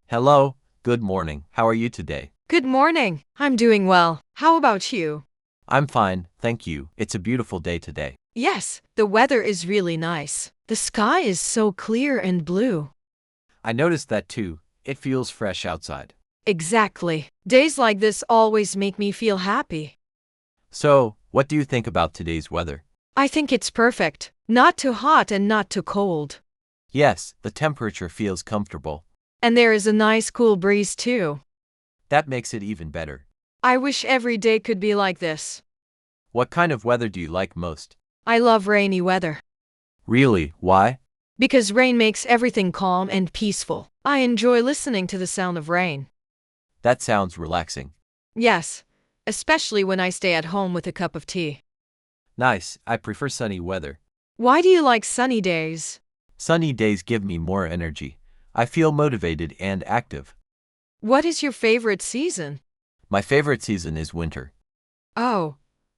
Hello, good morning. How are you today? Good morning. I'm doing well. How about you? I'm fine, thank you. It's a beautiful day today. Yes, the weather is really nice. The sky is so clear and blue. I noticed that too. It feels fresh outside. Exactly. Days like this always make me feel happy. So, what do you think about today's weather? I think it's perfect. Not too hot and not too cold. Yes, the temperature feels comfortable. And there is a nice cool breeze too. That makes it even better. I wish every day could be like this. What kind of weather do you like most? I love rainy weather. Really, why? Because rain makes everything calm and peaceful. I enjoy listening to the sound of rain. That sounds relaxing. Yes, especially when I stay at home with a cup of tea. Nice, I prefer sunny weather. Why do you like sunny days? Sunny days give me more energy. I feel motivated and active. What is your favorite season? My favorite season is winter. Oh,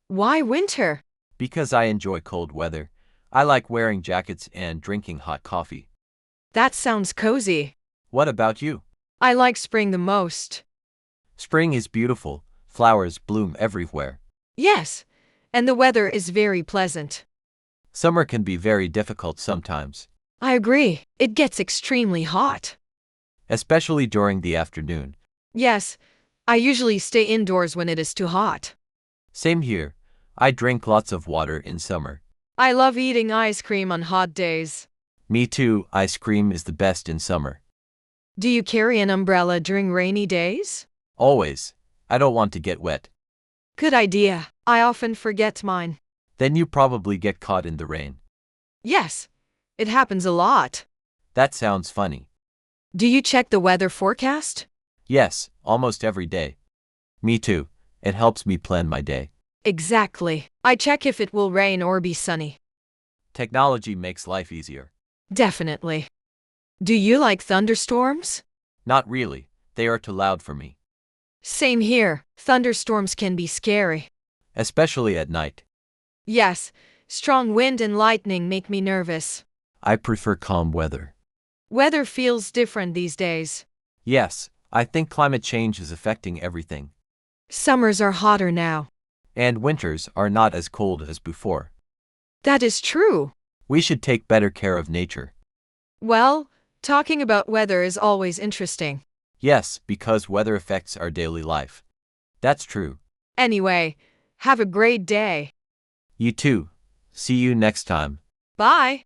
why winter? Because I enjoy cold weather. I like wearing jackets and drinking hot coffee. That sounds cozy. What about you? I like spring the most. Spring is beautiful. Flowers bloom everywhere. Yes, and the weather is very pleasant. Summer can be very difficult sometimes, I agree. It gets extremely hot. especially during the afternoon. Yes, I usually stay indoors when it is too hot. Same here. I drink lots of water in summer. I love eating ice cream on hot days. Me too, ice cream is the best in summer. Do you carry an umbrella during rainy days? Always. I don't want to get wet. Good idea. I often forget mine. Then you probably get caught in the rain. Yes, it happens a lot. That sounds funny. Do you check the weather forecast? Yes, almost every day. Me too. It helps me plan my day. Exactly. I check if it will rain or be sunny. Technology makes life easier. Definitely. Do you like thunderstorms? Not really. They are too loud for me. Same here. Thunderstorms can be scary. Especially at night. Yes, strong wind and lightning make me nervous. I prefer calm weather. Weather feels different these days. Yes, I think climate change is affecting everything. Summers are hotter now. And winters are not as cold as before. That is true. We should take better care of nature. Well, talking about weather is always interesting. Yes, because weather affects our daily life. That's true. Anyway, have a great day. You too. See you next time. Bye.